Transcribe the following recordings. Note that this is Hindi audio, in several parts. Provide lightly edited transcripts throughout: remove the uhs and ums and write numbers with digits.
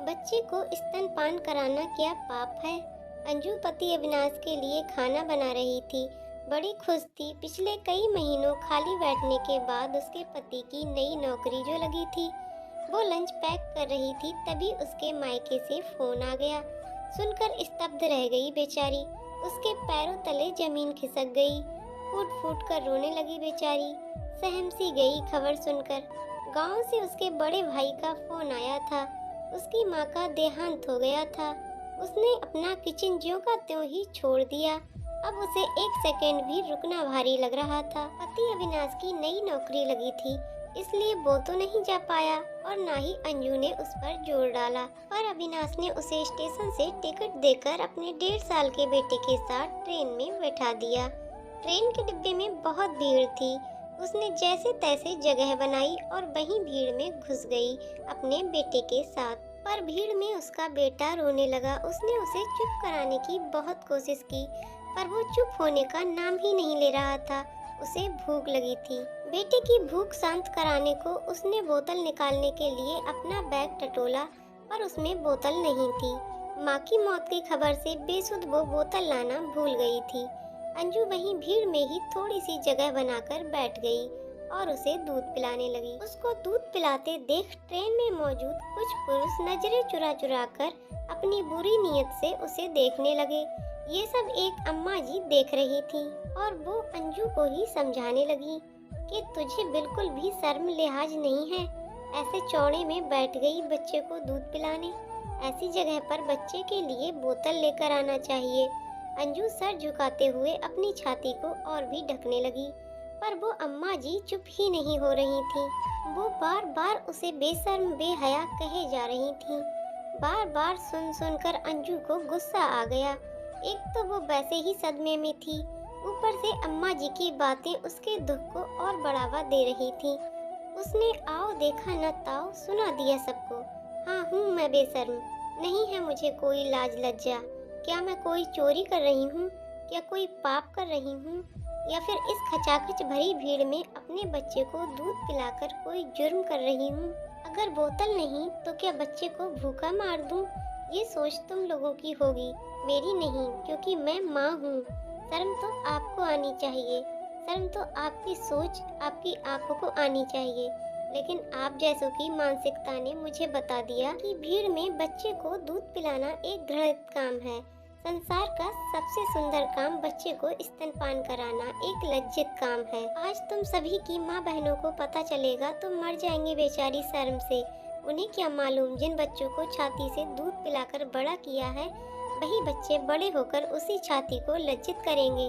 बच्चे को स्तनपान कराना क्या पाप है? अंजू पति अविनाश के लिए खाना बना रही थी। बड़ी खुश थी। पिछले कई महीनों खाली बैठने के बाद उसके पति की नई नौकरी जो लगी थी, वो लंच पैक कर रही थी, तभी उसके मायके से फोन आ गया। सुनकर स्तब्ध रह गई बेचारी। उसके पैरों तले जमीन खिसक गई। फूट फूट कर रोने लगी बेचारी। सहम सी गई खबर सुनकर। गांव से उसके बड़े भाई का फोन आया था। उसकी माँ का देहांत हो गया था। उसने अपना किचन ज्यों का त्यों ही छोड़ दिया। अब उसे एक सेकंड भी रुकना भारी लग रहा था। पति अविनाश की नई नौकरी लगी थी, इसलिए वो तो नहीं जा पाया और ना ही अंजू ने उस पर जोर डाला। पर अविनाश ने उसे स्टेशन से टिकट देकर अपने 1.5 साल के बेटे के साथ ट्रेन में बैठा दिया। ट्रेन के डिब्बे में बहुत भीड़ थी। उसने जैसे तैसे जगह बनाई और वहीं भीड़ में घुस गई अपने बेटे के साथ। पर भीड़ में उसका बेटा रोने लगा। उसने उसे चुप कराने की बहुत कोशिश की, पर वो चुप होने का नाम ही नहीं ले रहा था। उसे भूख लगी थी। बेटे की भूख शांत कराने को उसने बोतल निकालने के लिए अपना बैग टटोला, पर उसमें बोतल नहीं थी। माँ की मौत की खबर से बेसुध वो बोतल लाना भूल गई थी। अंजू वहीं भीड़ में ही थोड़ी सी जगह बनाकर बैठ गई और उसे दूध पिलाने लगी। उसको दूध पिलाते देख ट्रेन में मौजूद कुछ पुरुष नजरें चुरा चुरा कर अपनी बुरी नीयत से उसे देखने लगे। ये सब एक अम्मा जी देख रही थी और वो अंजू को ही समझाने लगी कि तुझे बिल्कुल भी शर्म लिहाज नहीं है, ऐसे चौड़े में बैठ गई बच्चे को दूध पिलाने। ऐसी जगह पर बच्चे के लिए बोतल लेकर आना चाहिए। अंजू सर झुकाते हुए अपनी छाती को और भी ढकने लगी, पर वो अम्मा जी चुप ही नहीं हो रही थी। वो बार बार उसे बेशर्म बेहया कहे जा रही थी। बार बार सुन सुनकर अंजू को गुस्सा आ गया। एक तो वो वैसे ही सदमे में थी, ऊपर से अम्मा जी की बातें उसके दुख को और बढ़ावा दे रही थी। उसने आओ देखा न ताओ सुना दिया सबको। हाँ हूँ मैं बेशर्म, नहीं है मुझे कोई लाज लज्जा। क्या मैं कोई चोरी कर रही हूँ? क्या कोई पाप कर रही हूँ? या फिर इस खचाखच भरी भीड़ में अपने बच्चे को दूध पिलाकर कोई जुर्म कर रही हूँ? अगर बोतल नहीं तो क्या बच्चे को भूखा मार दूँ? ये सोच तुम लोगों की होगी, मेरी नहीं, क्योंकि मैं माँ हूँ। शर्म तो आपको आनी चाहिए। शर्म तो आपकी सोच, आपकी आंखों को आनी चाहिए। लेकिन आप जैसों की मानसिकता ने मुझे बता दिया कि भीड़ में बच्चे को दूध पिलाना एक घृणित काम है। संसार का सबसे सुंदर काम बच्चे को स्तनपान कराना एक लज्जित काम है। आज तुम सभी की माँ बहनों को पता चलेगा तो मर जाएंगी बेचारी शर्म से। उन्हें क्या मालूम जिन बच्चों को छाती से दूध पिलाकर बड़ा किया है, वही बच्चे बड़े होकर उसी छाती को लज्जित करेंगे।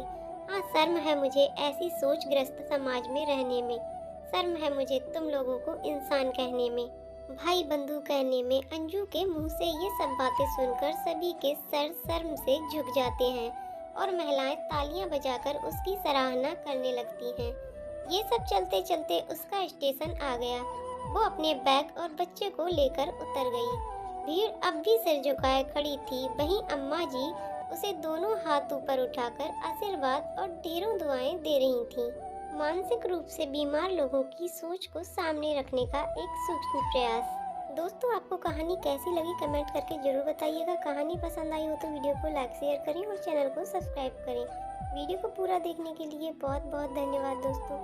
हाँ शर्म है मुझे ऐसी सोचग्रस्त समाज में रहने में। शर्म है मुझे तुम लोगों को इंसान कहने में, भाई बंधु कहने में। अंजू के मुंह से ये सब बातें सुनकर सभी के सर शर्म से झुक जाते हैं और महिलाएं तालियां बजाकर उसकी सराहना करने लगती हैं। ये सब चलते चलते उसका स्टेशन आ गया। वो अपने बैग और बच्चे को लेकर उतर गई। भीड़ अब भी सिर झुकाए खड़ी थी। वहीं अम्मा जी उसे दोनों हाथ ऊपर उठाकर आशीर्वाद और ढेरों दुआएं दे रही थीं। मानसिक रूप से बीमार लोगों की सोच को सामने रखने का एक सूक्ष्म प्रयास। दोस्तों आपको कहानी कैसी लगी कमेंट करके जरूर बताइएगा। कहानी पसंद आई हो तो वीडियो को लाइक शेयर करें और चैनल को सब्सक्राइब करें। वीडियो को पूरा देखने के लिए बहुत बहुत धन्यवाद दोस्तों।